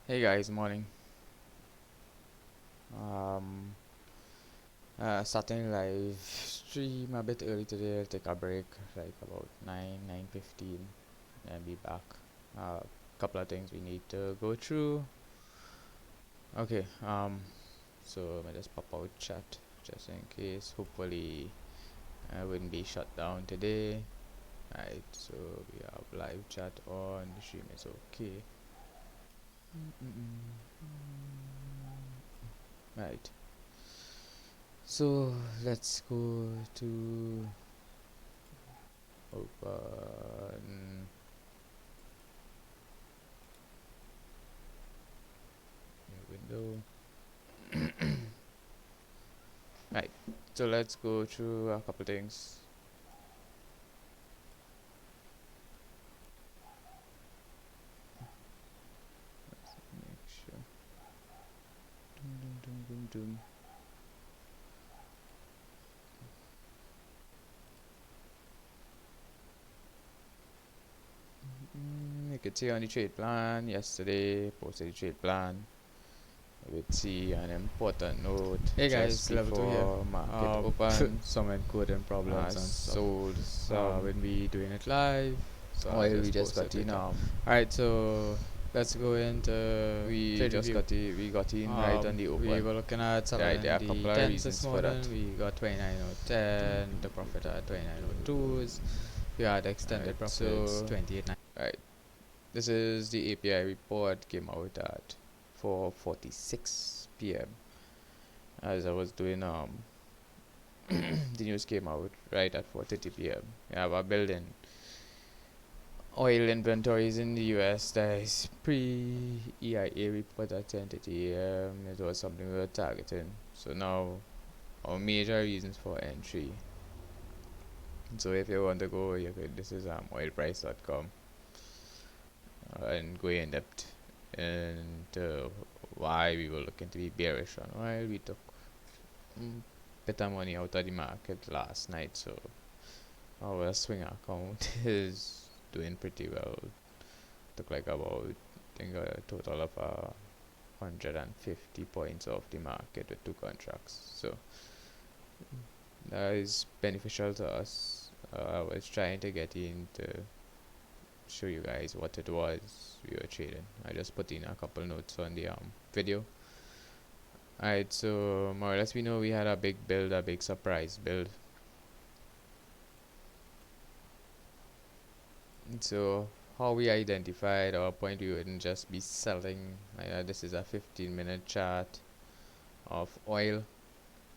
Hey guys, morning. Um, Starting live stream a bit early today. I'll take a break, like about 9:15, and be back. Couple of things we need to go through. Okay. So let me just pop out chat just in case. Hopefully, I wouldn't be shut down today. Right. So we have live chat on. The stream is okay. Right. So let's go to open new window. Right. So let's go through a couple things. Make sure. Dum, dum, dum, dum, dum. You could see on the trade plan yesterday, posted the trade plan. You would see an important note. Hey guys, just level 2 here. before market open. Some encoding problems and stuff. Sold some When we doing it live, so I oil. We just just got posted in. Twitter. Alright, so let's go into We trade just review. got in right on the open. We were looking at selling there are a the couple of 10s reasons this for morning. that. We got 29.10, the profit at 29.02s. We had extended Right, profits so 28.9. right, this is the API report. Came out at 4:46 p.m. As I was doing the news came out right at 4:30 p.m. We have a building oil inventories in the US that is pre-EIA report at 10:30 a.m. It was something we were targeting. So now our major reasons for entry. So if you want to go, you could. This is oilprice.com and go in depth into why we were looking to be bearish on oil. We took bit of money out of the market last night, so our swing account is doing pretty well. Took like about, I think, a total of 150 points off the market with two contracts. So that is beneficial to us. I was trying to get in to show you guys what it was we were trading. I just put in a couple notes on the video. Alright, so more or less we know we had a big build, a big surprise build. So how we identified our point, we wouldn't just be selling. This is a 15-minute chart of oil.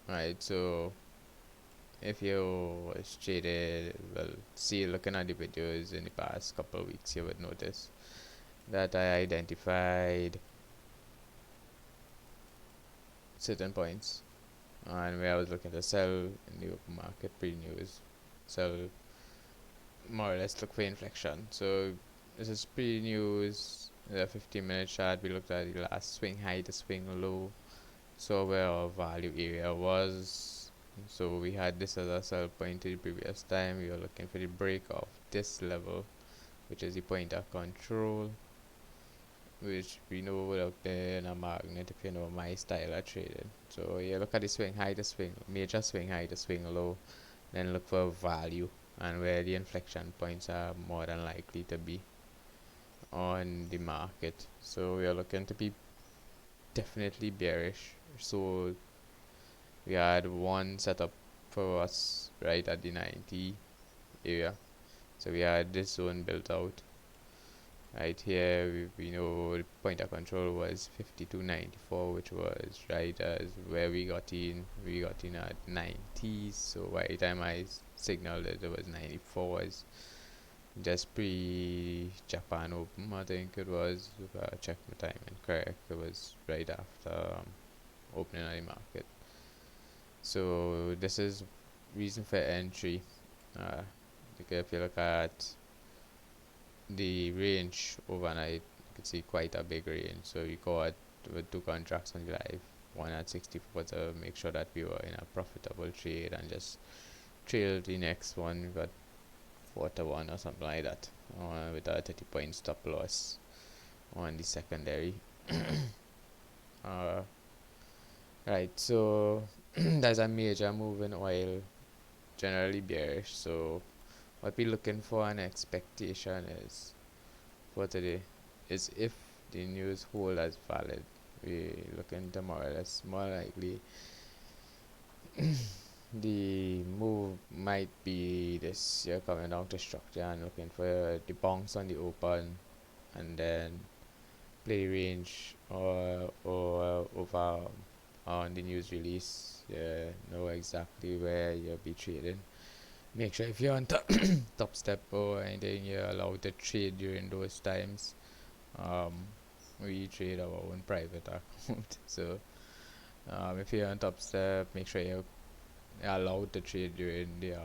Right, so if you was traded, well, see, looking at the videos in the past couple of weeks, you would notice that I identified certain points and where I was looking to sell in the open market pre-news, sell, more or less look for inflection. So this is pre-news, the 15-minute chart. We looked at the last swing high, the swing low, so where our value area was. So we had this as a sell point to the previous time. We were looking for the break of this level, which is the point of control, which we know would have been a magnet if you know my style of trading. So you look at the swing high, the swing major swing high, the swing low, then look for value and where the inflection points are more than likely to be on the market. So we are looking to be definitely bearish. So we had one setup for us right at the 90 area. So we had this zone built out. Right here, we know the point of control was 52.94, which was right as where we got in. We got in at 90s, so by the time I signaled that it was 94 was just pre-Japan Open, I think it was. If I check my timing correct, it was right after opening of the market. So this is reason for entry. If you look at the range overnight, you can see quite a big range. So we got with two contracts on the live, one at 64 to make sure that we were in a profitable trade and just trailed the next one. We got 4 to 1 or something like that with a 30 point stop loss on the secondary. uh, right, so there's a major move in oil, generally bearish. So what we're looking for an expectation is for today is if the news hold as valid, we looking tomorrow. That's more likely the move might be this year coming down to structure and looking for the bounce on the open and then play range or over on the news release. Yeah, know exactly where you'll be trading. Make sure if you're on top step or anything, you're allowed to trade during those times. Um, we trade our own private account, so if you're on top step, make sure you're allowed to trade during the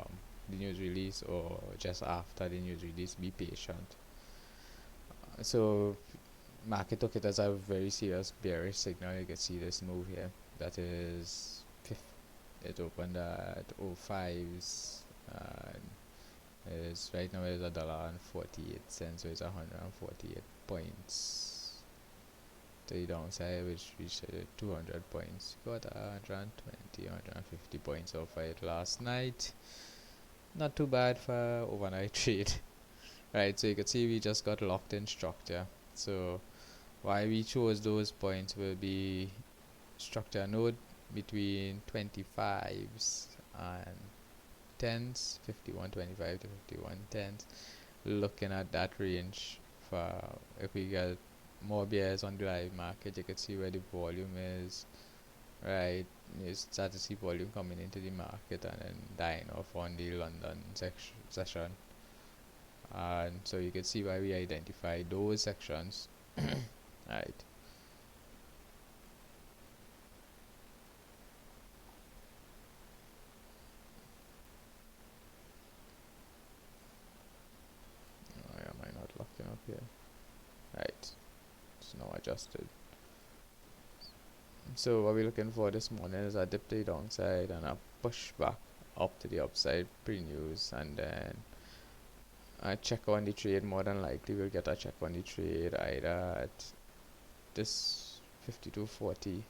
news release or just after the news release. Be patient. So market took it as a very serious bearish signal. You can see this move here. That is it opened at 05s and is right now is $1.48, so it's 148 points to the downside, which reached 200 points. Got 120, 150 points off it last night. Not too bad for overnight trade. Right, so you can see we just got locked in structure. So why we chose those points will be structure node between 25s and 10s, 51.25 to 51.10s. Looking at that range for if we get more bears on the live market, you can see where the volume is. Right, you start to see volume coming into the market and then dying off on the London session. And so you can see why we identify those sections. Right. Why am I not locking up here? Right. It's now adjusted. So what we're looking for this morning is a dip to the downside and a push back up to the upside pre-news, and then a check on the trade. More than likely we'll get a check on the trade either at this 52.40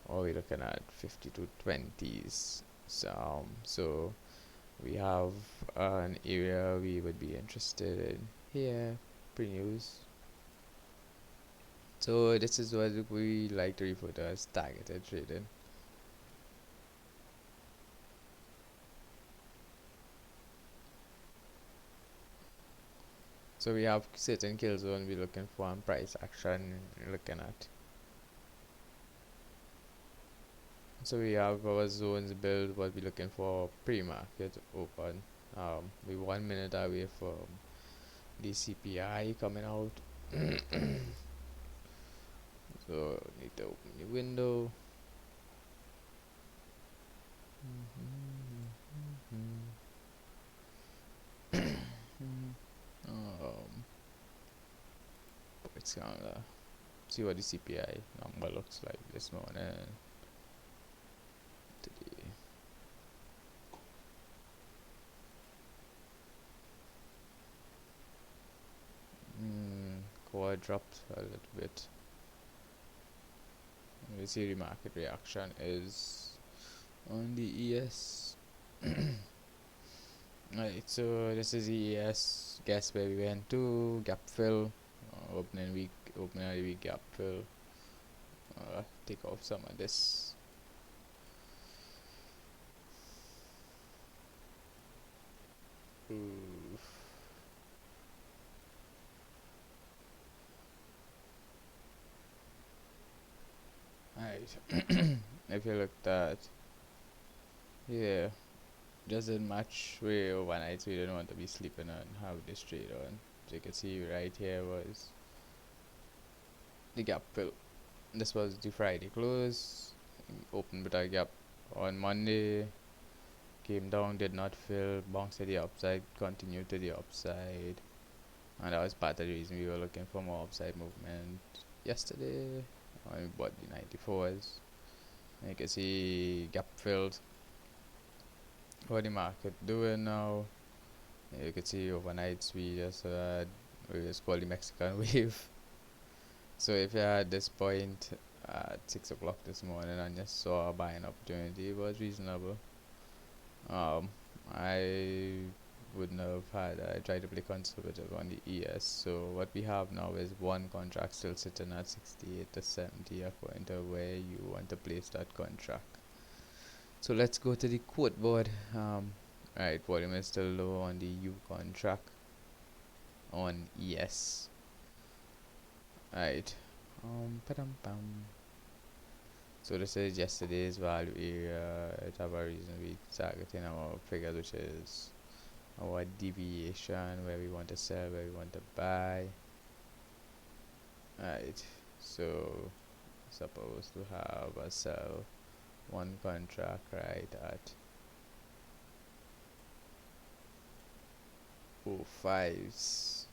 or we're looking at 52.20s. So we have an area we would be interested in here, pre-news. So this is what we like to refer to as targeted trading. So we have certain kill zone we're looking for and price action we're looking at. So we have our zones built, what we're looking for pre-market open. We 1 minute away from the CPI coming out. So need to open the window. um, it's gonna see what the CPI number looks like this morning. Today. Core dropped a little bit. We see the market reaction is on the ES. Right, so this is ES. Guess where we went to? Gap fill. Opening of the week gap fill. Take off some of this. Oof. Right. If you looked at, yeah, doesn't match way overnight, so you don't want to be sleeping on have this trade on. So you can see right here was the gap fill. This was the Friday close. Opened with a gap on Monday. Came down, did not fill, bounced to the upside, continued to the upside. And that was part of the reason we were looking for more upside movement yesterday when we bought the 94s. And you can see gap filled. What the market doing now? You can see overnights we just call the Mexican wave. So if you're at this point at 6 o'clock this morning and you saw a buying opportunity, it was reasonable. Um, I wouldn't have had. I tried to play conservative on the ES. So what we have now is one contract still sitting at 68 to 70 according to where you want to place that contract. So let's go to the quote board. Right, volume is still low on the U contract on ES. Right. Padam. So this is yesterday's value area. It have a reason we targeting our figures, which is our deviation, where we want to sell, where we want to buy. Right. So supposed to have a sell one contract right at 05s.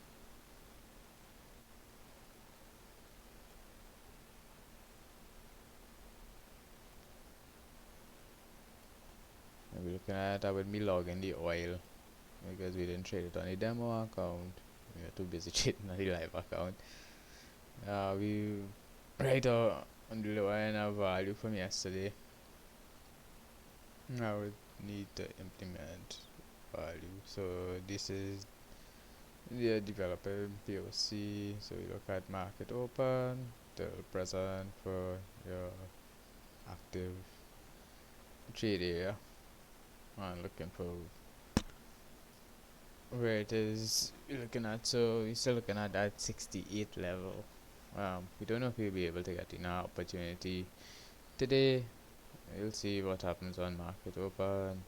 And we're looking at that with me logging the oil because we didn't trade it on the demo account. We were too busy trading on the live account. We right on the lower end of value from yesterday. I would need to implement value. So this is the developer POC. So you look at market open till present for your active trade area. I'm looking for where it is you're looking at. So you're still looking at that 68 level. We don't know if we'll be able to get in our opportunity today. We'll see what happens on market open.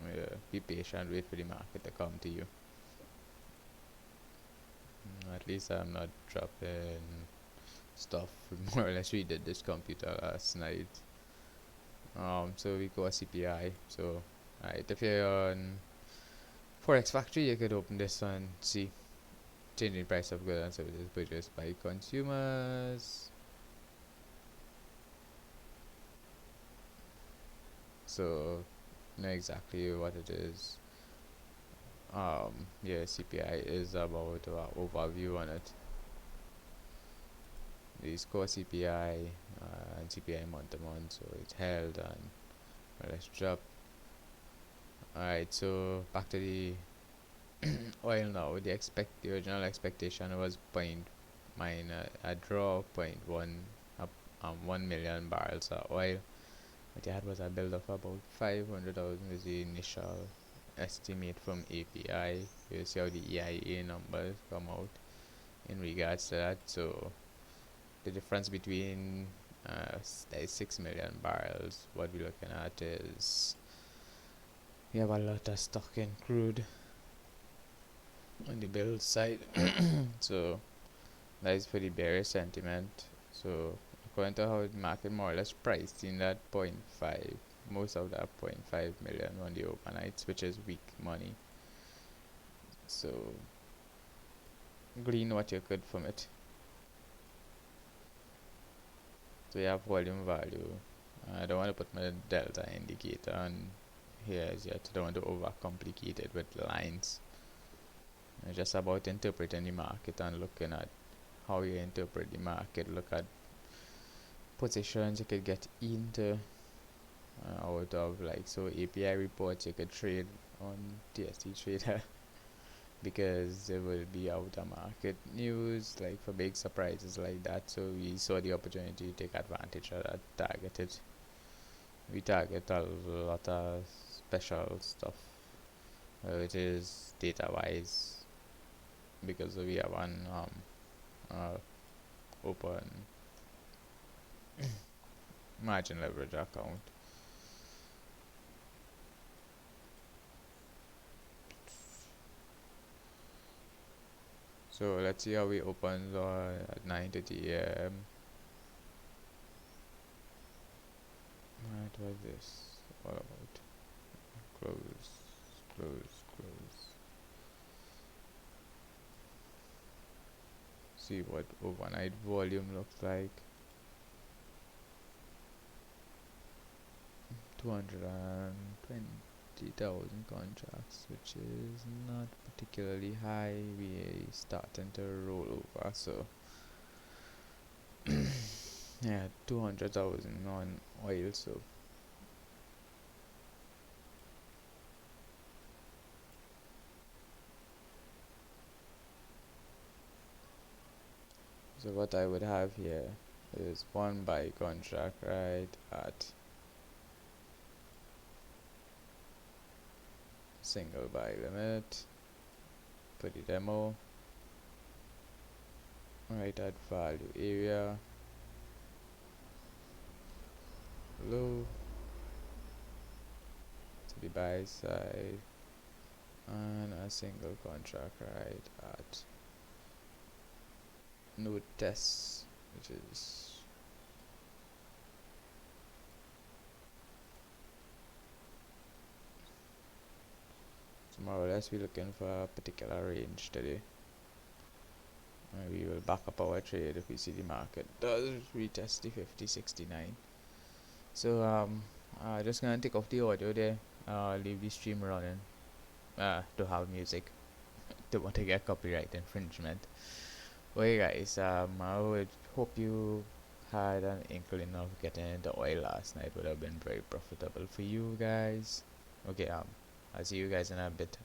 Yeah, be patient, wait for the market to come to you. At least I'm not dropping stuff. More or less we did this computer last night. So we go a CPI. So right, if you're on Forex Factory, you could open this and see changing price of goods and services purchased by consumers. So know exactly what it is. Yeah, CPI is about overview on it. These core CPI and CPI month to month, so it's held and well, let's drop. Alright, so back to the oil now. The original expectation was point mine a draw 1 million barrels of oil. What you had was a build of about 500,000 is the initial estimate from API. You see how the EIA numbers come out in regards to that. So the difference between 6 million barrels, what we're looking at is we have a lot of stock in crude on the build side. So that is for the bearish sentiment. So according to how the market more or less priced in that point 0.5, most of that 0.5 million on the overnights, which is weak money. So glean what you could from it. So you have volume value. I don't want to put my delta indicator on here as yet. I don't want to overcomplicate it with lines. It's just about interpreting the market and looking at how you interpret the market. Look at positions you could get into out of, like, so API reports you could trade on TST Trader because there will be out of market news like for big surprises like that. So we saw the opportunity to take advantage of that. We target a lot of special stuff, which is data wise, because we have one open margin leverage account. So let's see how we open at 9:30 a.m. What was this all about? Close. See what overnight volume looks like. 220 50,000 contracts, which is not particularly high. We starting to roll over, so yeah, 200,000 on oil. So what I would have here is one buy contract right at single buy limit for the demo, right at value area, low to the buy side, and a single contract right at node test, which is so more or less we're looking for a particular range today. And we will back up our trade if we see the market does retest the 5069. So just gonna take off the audio there, leave the stream running to have music. Don't want to get copyright infringement. Okay guys, I would hope you had an inkling of getting into oil last night. Would have been very profitable for you guys. Okay, I'll see you guys in a bit.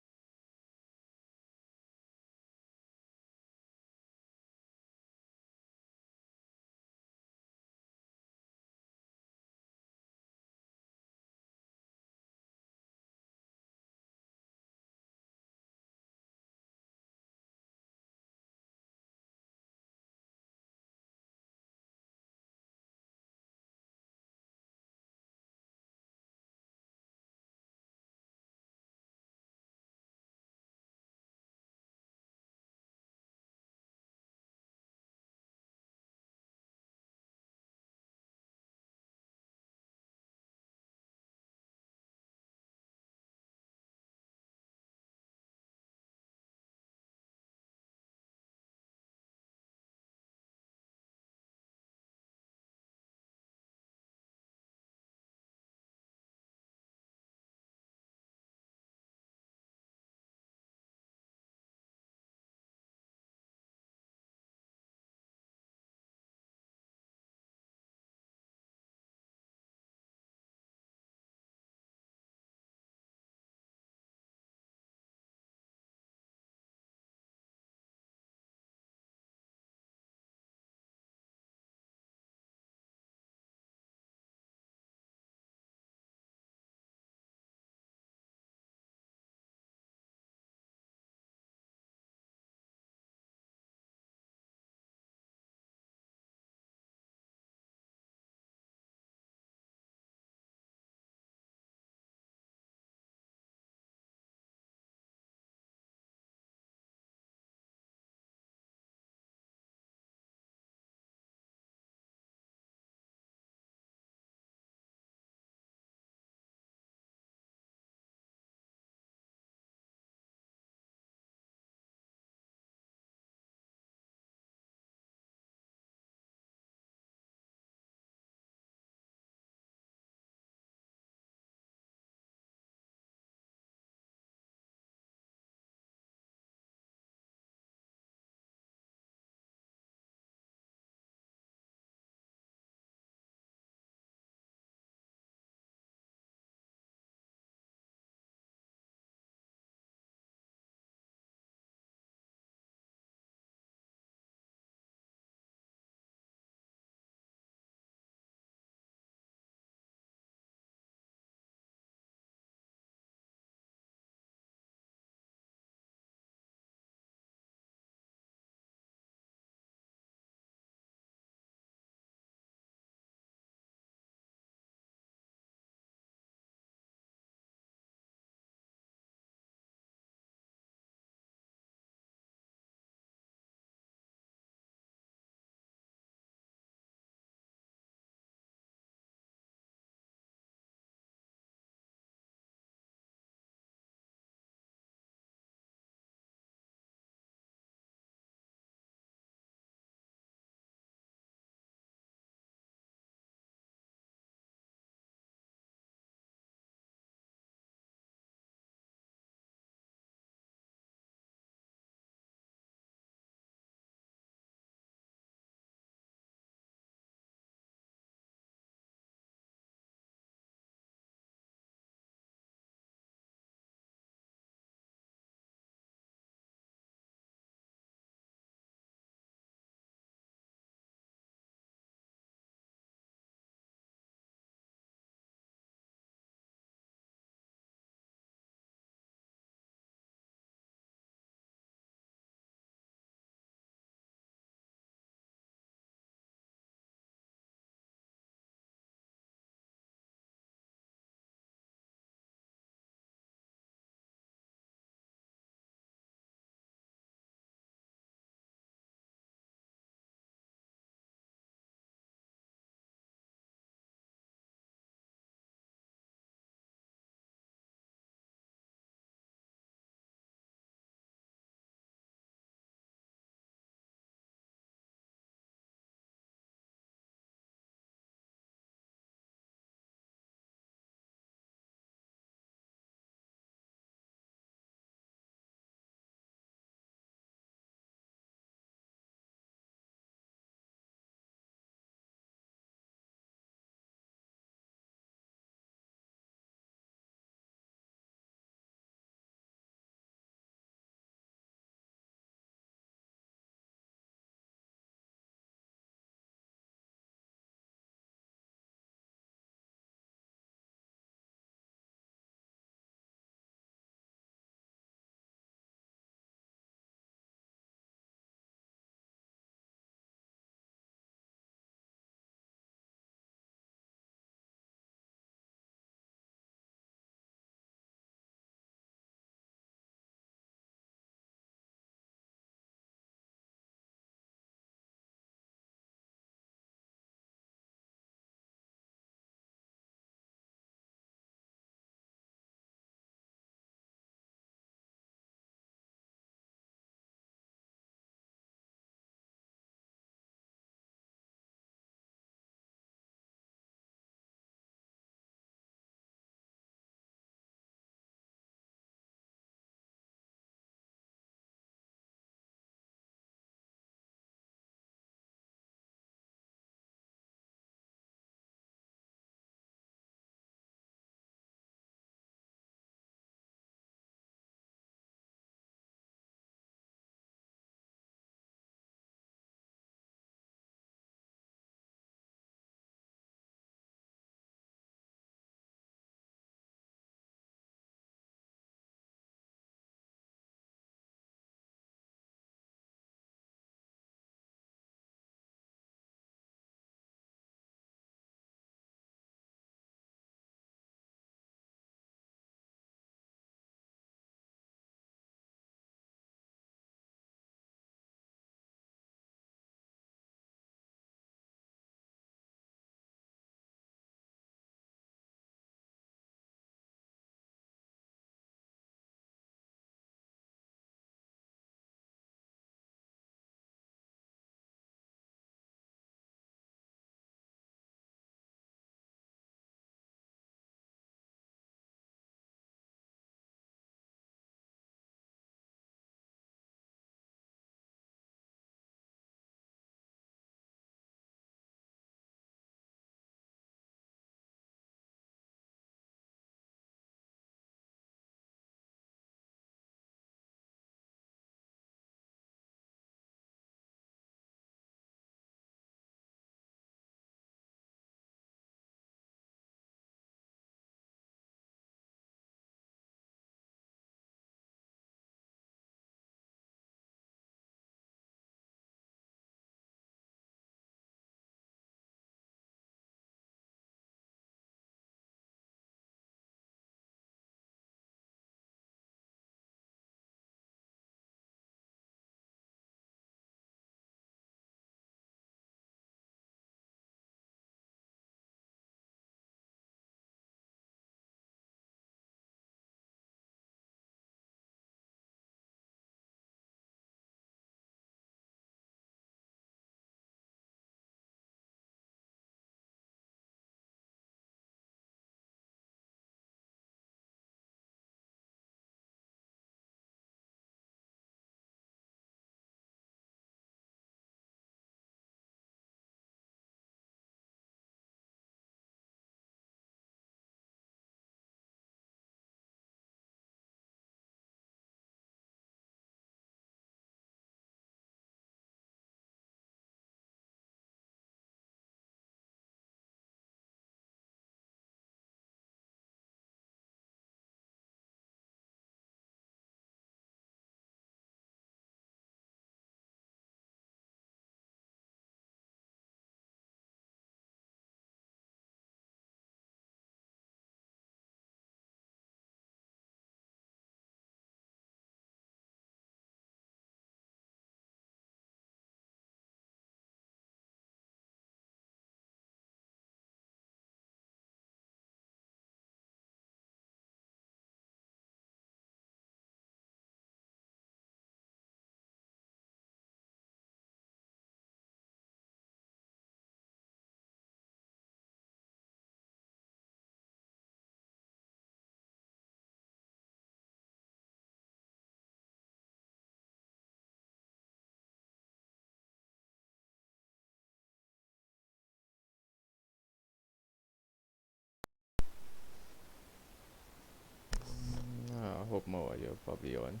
more you're probably on.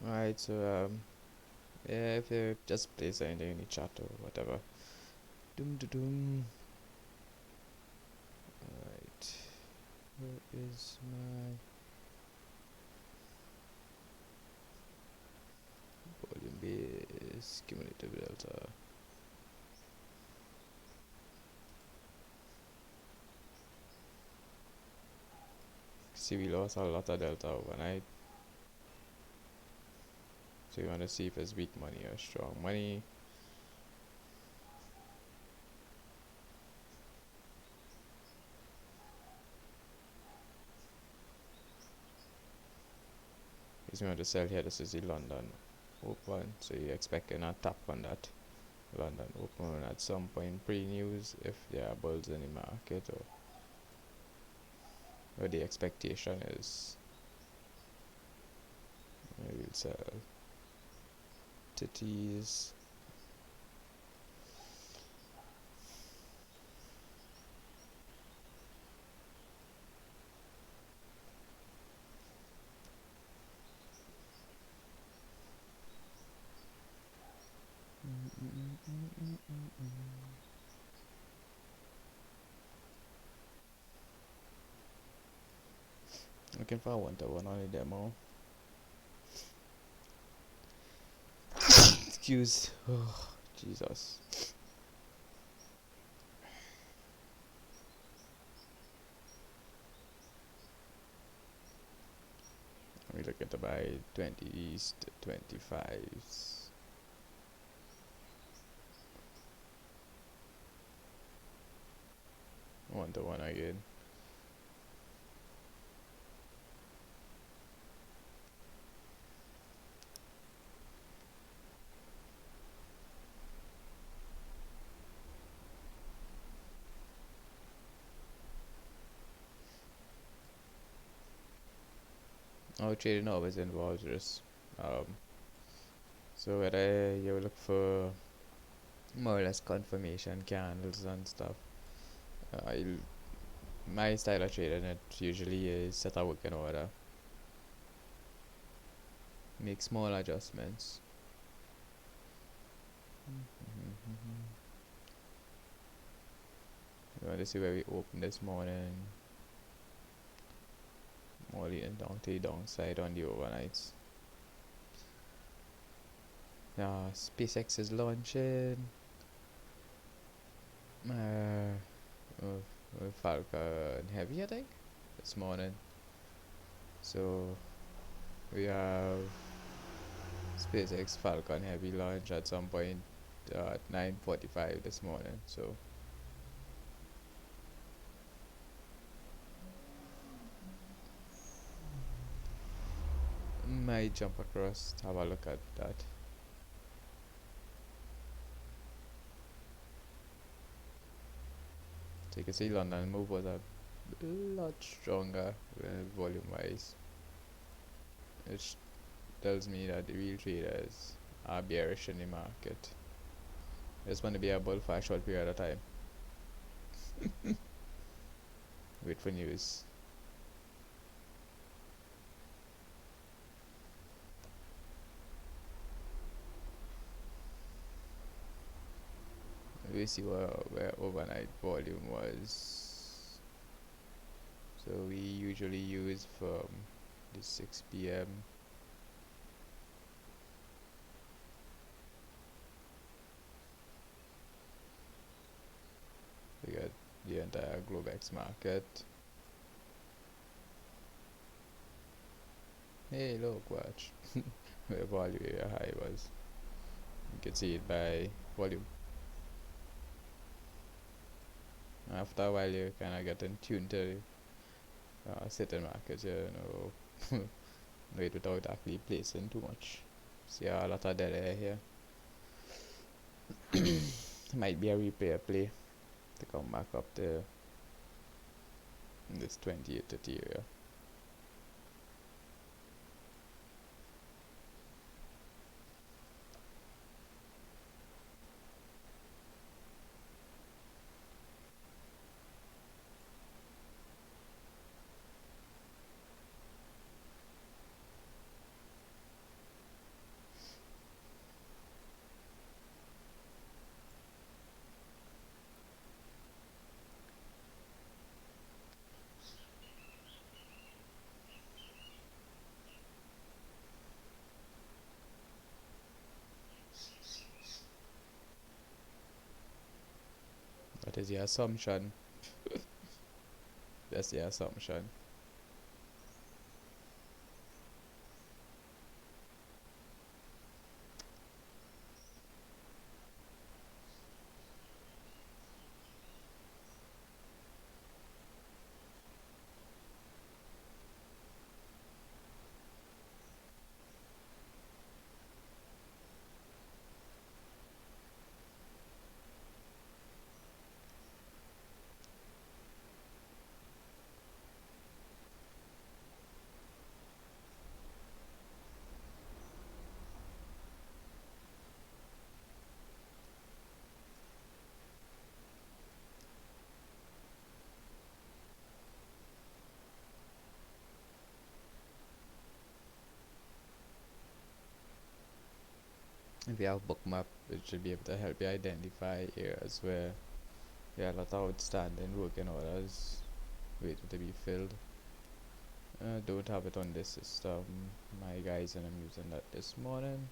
Alright, so yeah, if you just place anything in the chat or whatever. Doom da doom. Alright. Where is my volume base cumulative delta? See, we lost a lot of delta overnight. So you want to see if it's weak money or strong money. Because you want to sell here, this is the London open, so you're expecting a tap on that London open at some point pre-news if there are bulls in the market, or what the expectation is. Maybe we'll sell titties. Looking for a 1-to-1 on the demo. Excuse. Oh, Jesus. We look at the buy 20s to 25s. 1-to-1 again. Our trading always involves risk. So whether you look for more or less confirmation candles and stuff, my style of trading it usually is set a working order, make small adjustments. You want to see where we opened this morning. More leaning down to the downside on the overnights. SpaceX is launching. Falcon Heavy, I think, this morning. So we have SpaceX Falcon Heavy launch at some point at 9:45 this morning. So might jump across, have a look at that. So you can see London move was a lot stronger volume wise, which tells me that the real traders are bearish in the market. They just want to be a bull for a short period of time. Wait for news. We see where overnight volume was. So we usually use from the 6 p.m. We got the entire Globex market. Hey, look, watch where volume area high was. You can see it by volume. After a while, you kind of get in tune to certain markets, you know, wait without actually placing too much. See a lot of dead air here. Might be a repair play to come back up to this 28-30 area. That is the assumption. That's the assumption. If you have bookmap, it should be able to help you identify areas where there are a lot of outstanding working orders waiting to be filled. Don't have it on this system, my guys, and I'm using that this morning.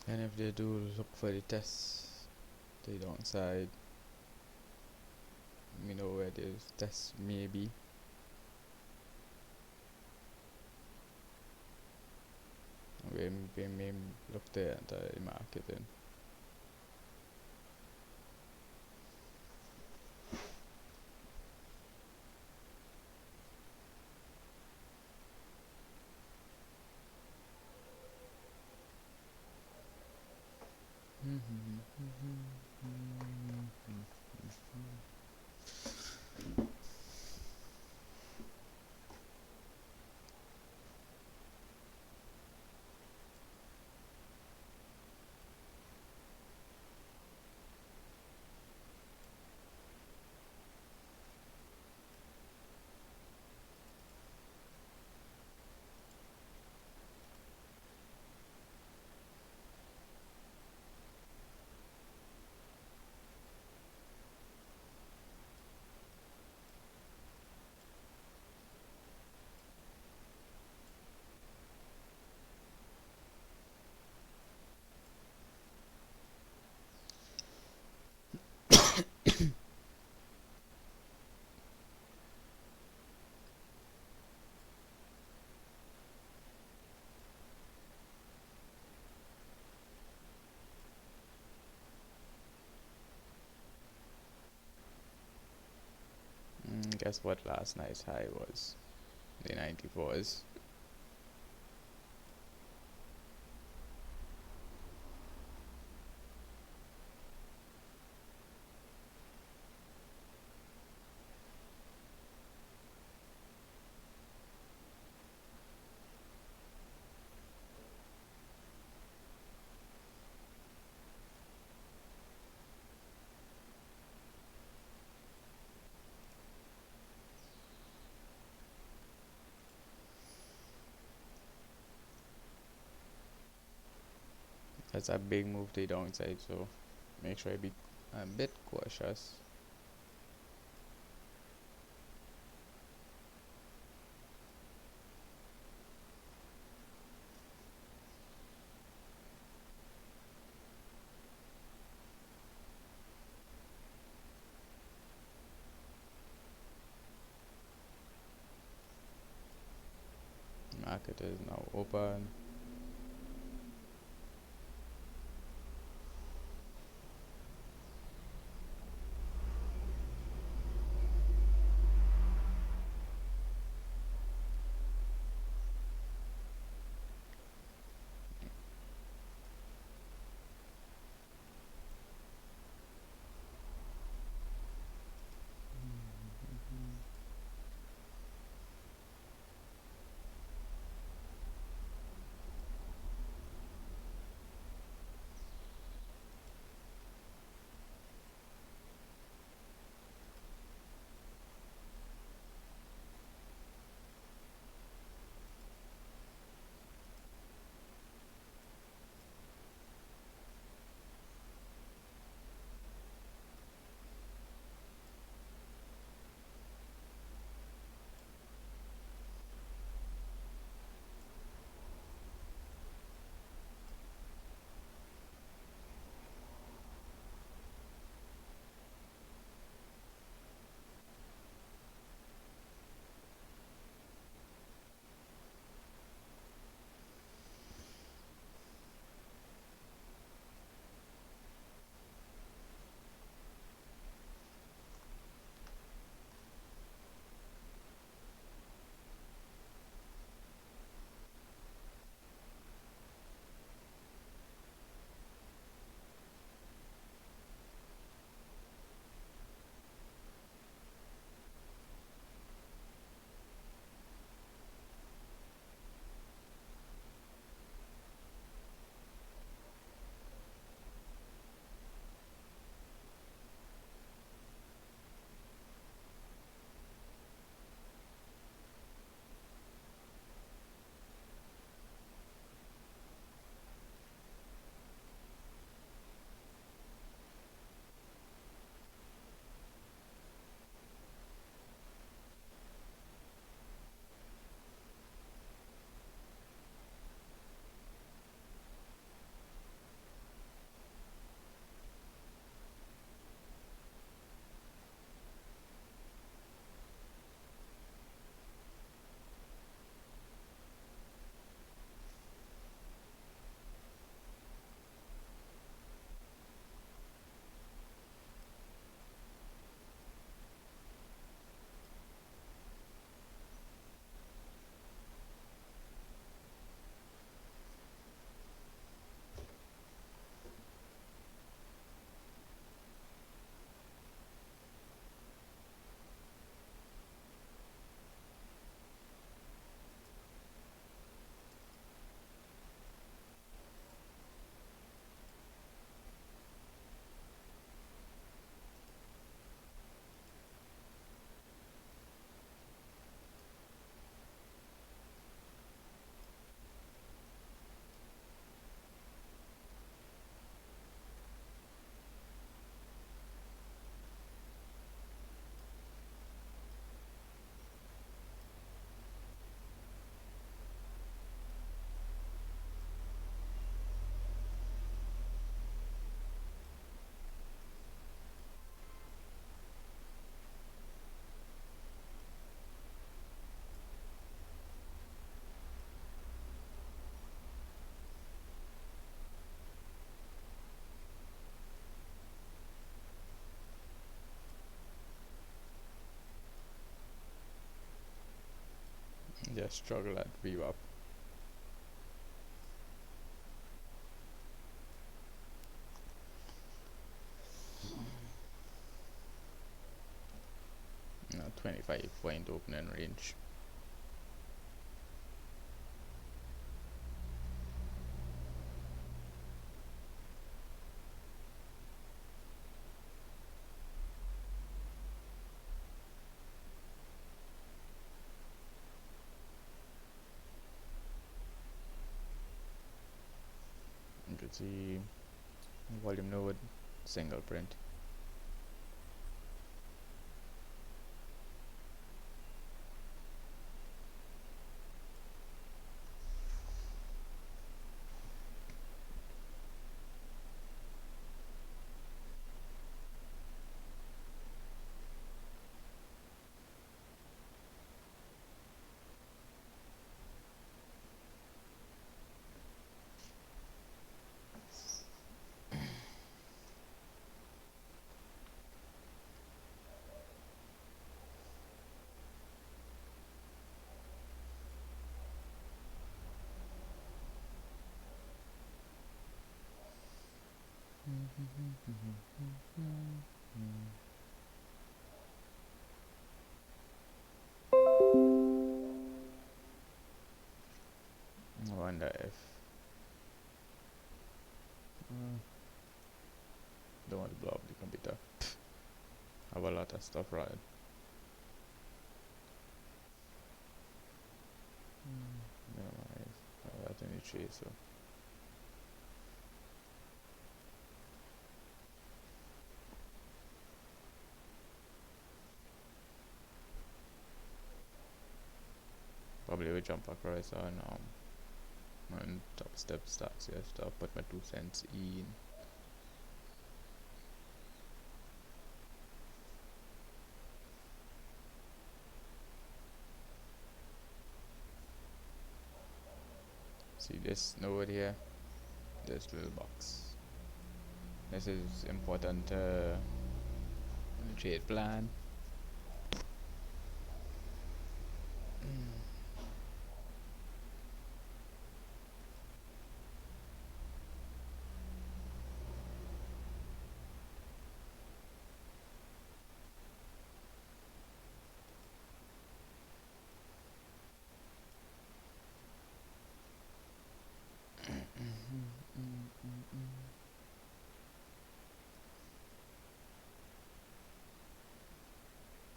And if they do look for the test, the downside, you know where the test may be. We may look there at the market. Guess what last night's high was? The 94s. That's a big move to the downside, so make sure you be a bit cautious. market is now open. Just struggle at VWAP. You know, 25 point opening range. You can see volume node, single print. I wonder if uh, don't want to blow up the computer. Have a lot of stuff running. Minimize. That any trade, so probably will jump across on top step stocks. Yes, so I'll put my 2 cents in. See this node here, this little box. This is important in the trade plan.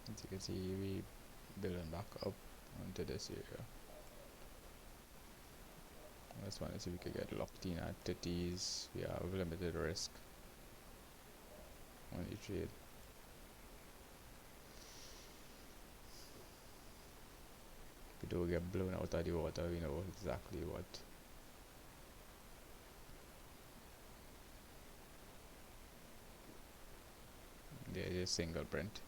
As you can see, we building back up onto this area. I just want to see if we could get locked in at 30s. We have limited risk on the trade. If we don't get blown out of the water, we know exactly what. There's a single print.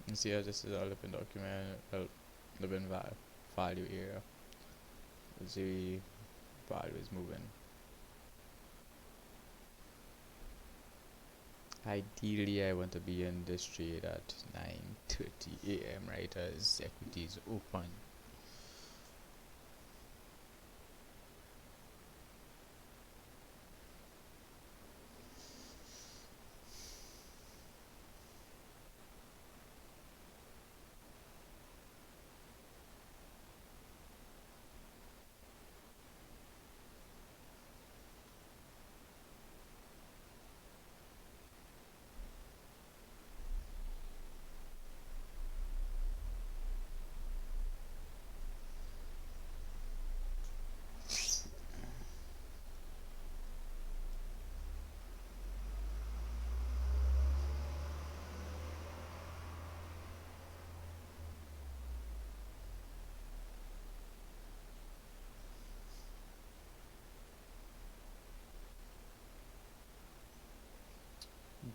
You see how this is all up in document, up in value area. You see value is moving. Ideally, I want to be in this trade at 9:30 a.m. right as equities open.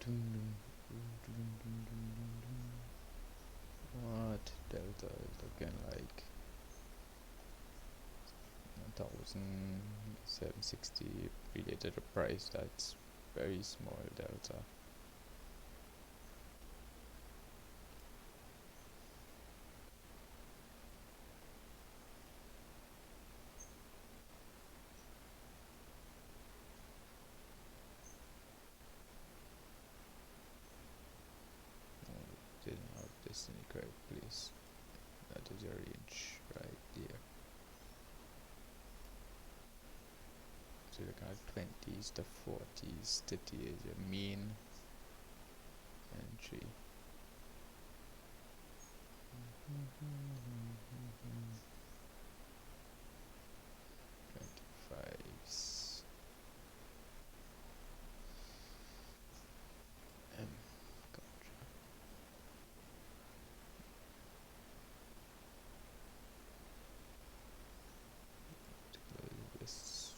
What delta is looking like? 1,760 related to price. That's very small delta. Didn't have this in the correct place. That is your range right there. So you're looking at 20s to 40s. 30 is your main entry. 25s. This.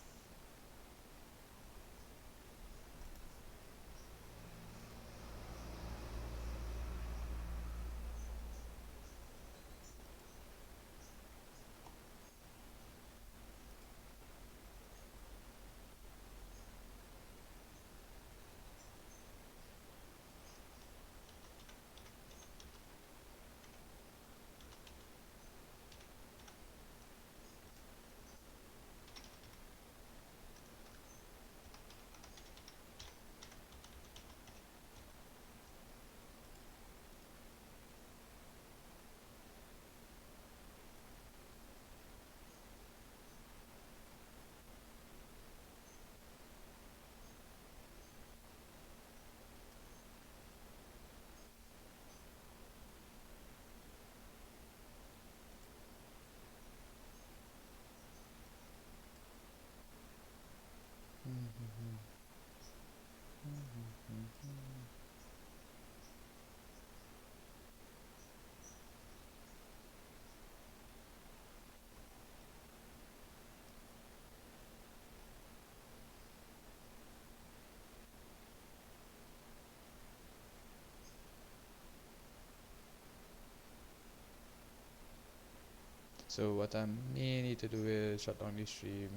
So what I may need to do is shut down the stream,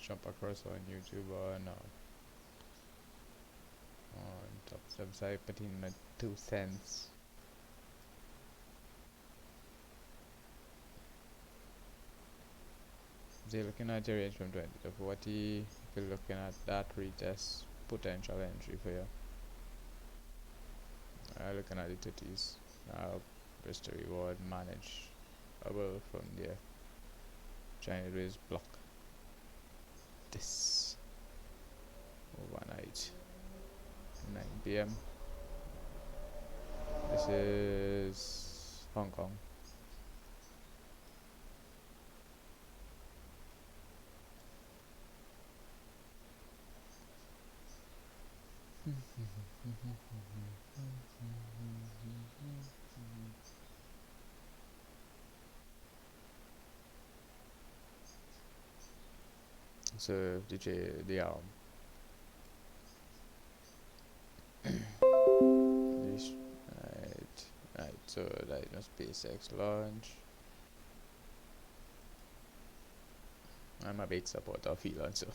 jump across on YouTube or no. On top of the website, put in my 2 cents. So you're looking at your range from 20 to 40. If you're looking at that retest potential entry for you. Looking at the 30s. Now press the reward, manage above from there. Trying to raise block this overnight 9 p.m. This is Hong Kong. So the this, right, so that is SpaceX launch. I'm a big supporter of Elon, so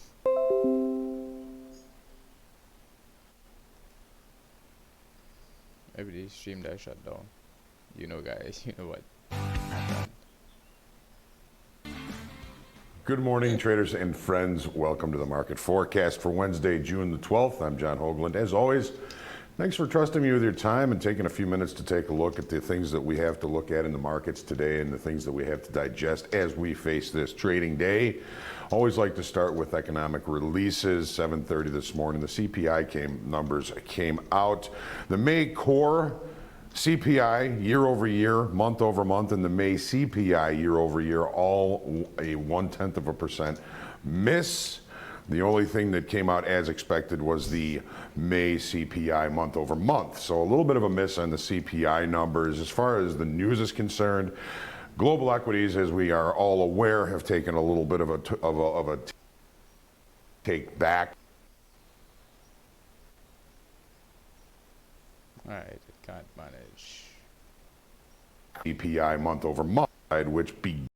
every stream that shut down. You know, guys, you know what happened. Good morning, traders and friends. Welcome to the market forecast for Wednesday, June the 12th. I'm John Hoagland. As always, thanks for trusting me with your time and taking a few minutes to take a look at the things that we have to look at in the markets today and the things that we have to digest as we face this trading day. Always like to start with economic releases. 7:30 this morning, the CPI numbers came out. The May core CPI year over year, month over month, and the May CPI year over year, all a 0.1% miss. The only thing that came out as expected was the May CPI month over month. So a little bit of a miss on the CPI numbers. As far as the news is concerned, global equities, as we are all aware, have taken a little bit of a take back. Alright, it can't manage. CPI month over month, which began